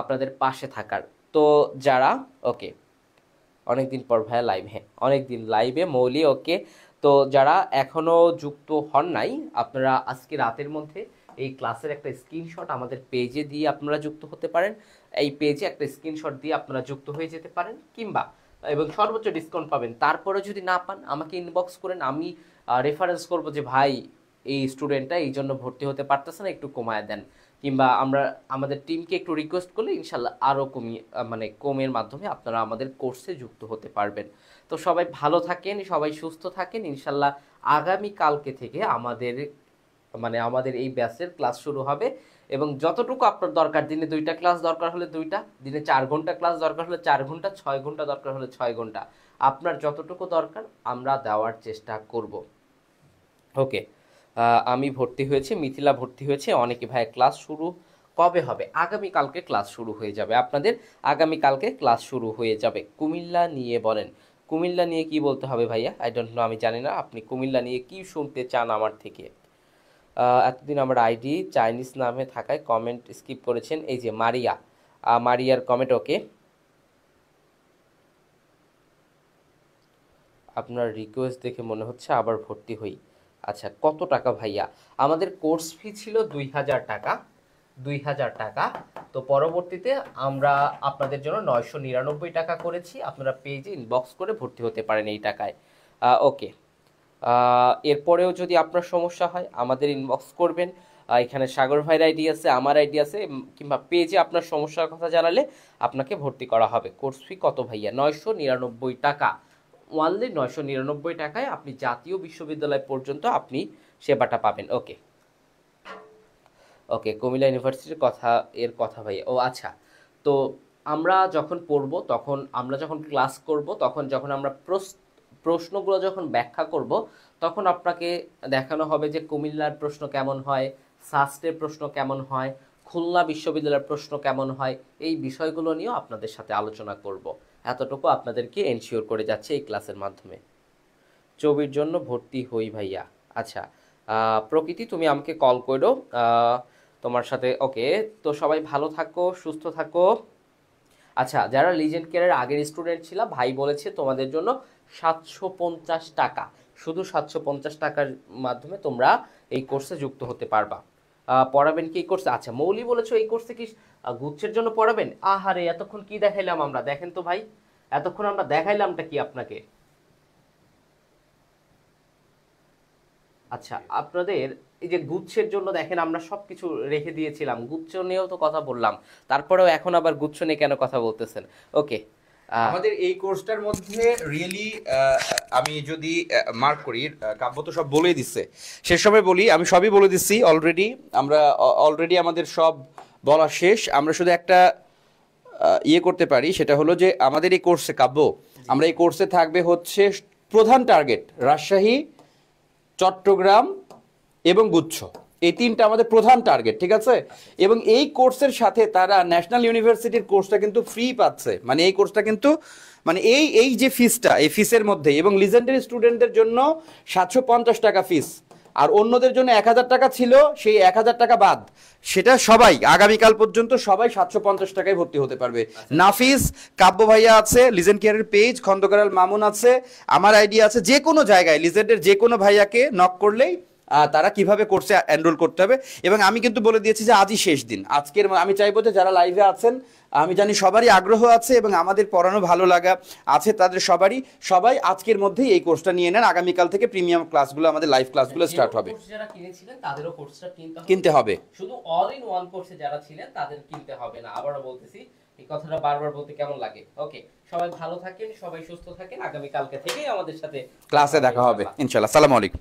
আপনাদের পাশে থাকার। তো যারা, ওকে, অনেকদিন পর ভাইয়া লাইভ, হ্যাঁ অনেকদিন লাইভে মৌলি, ওকে। তো যারা এখনো যুক্ত হন নাই, আপনারা আজকে রাতের মধ্যে এই ক্লাসের একটা স্ক্রিনশট আমাদের পেজে দিয়ে আপনারা যুক্ত হতে পারেন। এই পেজে একটা স্ক্রিনশট দিয়ে আপনারা যুক্ত হয়ে যেতে পারেন, কিংবা এবং সর্বোচ্চ ডিসকাউন্ট পাবেন। তারপরে যদি না পান আমাকে ইনবক্স করেন, আমি রেফারেন্স করব যে ভাই এই স্টুডেন্টটা এই জন্য ভর্তি হতে পারতেছে না, একটু কমায় দেন। কিংবা আমরা আমাদের টিমকে একটু রিকোয়েস্ট করলে ইনশাল্লাহ আরও কমিয়ে, মানে কমের মাধ্যমে আপনারা আমাদের কোর্সে যুক্ত হতে পারবেন। তো সবাই ভালো থাকেন, সবাই সুস্থ থাকেন। ইনশাল্লাহ আগামী কালকে থেকে আমাদের এই ব্যাচের ক্লাস শুরু হবে। এবং যতটুকু আপনার দরকার, দিনে 2টা ক্লাস দরকার হলে 2টা, দিনে 4 ঘন্টা ক্লাস দরকার হলে 4 ঘন্টা, 6 ঘন্টা দরকার হলে 6 ঘন্টা, আপনার যতটুকু দরকার আমরা দেওয়ার চেষ্টা করব। ওকে, আমি ভর্তি হয়েছি, মিথিলা ভর্তি হয়েছে, অনেকে ভাই ক্লাস শুরু কবে হবে? আগামী কালকে ক্লাস শুরু হয়ে যাবে আপনাদের, আগামী কালকে ক্লাস শুরু হয়ে যাবে। কুমিল্লা নিয়ে বলেন, কুমিল্লা নিয়ে কি বলতে হবে ভাইয়া? আই ডোন্ট নো, আমি জানি না আপনি কুমিল্লা নিয়ে কি শুনতে চান আমার থেকে। এতদিন আমার আইডি চাইনিজ নামে থাকায় কমেন্ট স্কিপ করেছেন, এই যে মারিয়া, মারিয়ার কমেন্ট, ওকে। আপনার রিকোয়েস্ট দেখে মনে হচ্ছে আবার ভর্তি হই। আচ্ছা, কত টাকা ভাইয়া? আমাদের কোর্স ফি ছিল 2000 টাকা, 2000 টাকা। তো পরবর্তীতে আমরা আপনাদের জন্য 999 টাকা করেছি। আপনারা পেজে ইনবক্স করে ভর্তি হতে পারেন এই টাকায়, ওকে। এরপরেও যদি আপনার সমস্যা হয় আমাদের ইনবক্স করবেন। এখানে সাগর ভাইয়ের আইডি আছে, আমার আইডি আছে, কিংবা পেজে আপনার সমস্যার কথা জানালে আপনাকে ভর্তি করা হবে। কোর্স ফি কত ভাইয়া? 999 টাকা, ওয়ানলি 999 টাকায় আপনি জাতীয় বিশ্ববিদ্যালয় পর্যন্ত আপনি সেবাটা পাবেন, ওকে ওকে। কুমিল্লা ইউনিভার্সিটির কথা, এর কথা ভাইয়া, ও আচ্ছা। তো আমরা যখন পড়ব, তখন আমরা যখন ক্লাস করব, তখন যখন আমরা প্রশ্নগুলো যখন ব্যাখ্যা করব, তখন আপনাকে দেখানো হবে যে কুমিল্লার প্রশ্ন কেমন হয়, সাস্টের প্রশ্ন কেমন হয়, খুলনা বিশ্ববিদ্যালয়ের প্রশ্ন কেমন হয়, এই বিষয়গুলো নিয়েও আপনাদের সাথে আলোচনা করব। এতটুকু আপনাদেরকে এনশিওর করে যাচ্ছে এই ক্লাসের মাধ্যমে। ছবির জন্য ভর্তি হই ভাইয়া, আচ্ছা। প্রকৃতি, তুমি আমাকে কল করো তোমার সাথে, ওকে। তো সবাই ভালো থাকো, সুস্থ থাকো। আচ্ছা, যারা লিজেন্ড কেয়ারের আগের স্টুডেন্ট ছিল, ভাই বলেছে তোমাদের জন্য 750 টাকা, শুধু 750 টাকার মাধ্যমে তোমরা এই কোর্সে যুক্ত হতে পারবা। পড়াবেন কি এই কোর্সে? আচ্ছা, মৌলি বলেছো এই কোর্সে কি গুচ্ছের জন্য পড়াবেন? আহারে, এতক্ষণ কি দেখাইলাম আমরা, দেখেন তো ভাই, এতক্ষণ আমরা দেখাইলামটা কি আপনাকে? আচ্ছা, আপনাদের এই যে গুচ্ছের জন্য দেখেন আমরা সবকিছু রেখে দিয়েছিলাম, গুচ্ছ নিয়েও তো কথা বললাম, তারপরেও এখন আবার গুচ্ছ নিয়ে কেন কথা বলতেছেন? ওকে, আমাদের এই কোর্সটার মধ্যে রিয়েলি আমি যদি মার্ক করি, কাব্য তো সব বলেই দিচ্ছে, শেষ সময় বলি, আমি সবই বলে দিচ্ছি অলরেডি, আমরা অলরেডি আমাদের সব বলা শেষ। আমরা শুধু একটা ইয়ে করতে পারি, সেটা হলো যে আমাদের এই কোর্সে কাব্য, আমরা এই কোর্সে থাকবে হচ্ছে প্রধান টার্গেট রাজশাহী, চট্টগ্রাম এবং গুচ্ছ, এই তিনটা আমাদের প্রধান টার্গেট, ঠিক আছে? এবং এই কোর্সের সাথে তারা ন্যাশনাল ইউনিভার্সিটির কোর্সটা কিন্তু ফ্রি পাচ্ছে, মানে এই কোর্সটা কিন্তু মানে এই যে ফিসটা, এই ফিসের মধ্যে, এবং লিজেন্ডারি স্টুডেন্টদের জন্য 750 টাকা ফিস, আর অন্যদের জন্য 1000 টাকা ছিল, সেই 1000 টাকা বাদ, সেটা সবাই আগামীকাল পর্যন্ত সবাই 750 টাকায় ভর্তি হতে পারবে। নাফিস, কাব্য ভাইয়া আছে, লিজেন্ড কেয়ারের পেজ, খন্দকার আল মামুন আছে, আমার আইডিয়া আছে, যে কোনো জায়গায় লিজেন্ডের যে কোনো ভাইয়াকে নক করলেই তারা কিভাবে কোর্সে এনরোল করতে হবে। এবং আমি কিন্তু বলে দিয়েছি যে আজই শেষ দিন, আজকের আমি চাইবো যে যারা লাইভে আছেন, আমি জানি সবারই আগ্রহ আছে এবং আমাদের পড়ানো ভালো লাগা আছে তাদের সবাই আজকের মধ্যেই এই কোর্সটা নিয়ে নেন। আগামীকাল থেকে প্রিমিয়াম ক্লাসগুলো, আমাদের লাইভ ক্লাসগুলো স্টার্ট হবে। যারা কিনেছিলেন তাদেরও কোর্সটা কিনতে হবে, শুধু অল ইন ওয়ান কোর্সে যারা ছিলেন তাদের কিনতে হবে না। আবারও বলতেছি, এই কথাটা বারবার বলতে কেমন লাগে? ওকে, সবাই ভালো থাকেন, সবাই সুস্থ থাকেন, আগামী কালকে থেকেই আমাদের সাথে ক্লাসে দেখা হবে ইনশাআল্লাহ। আসসালামু আলাইকুম।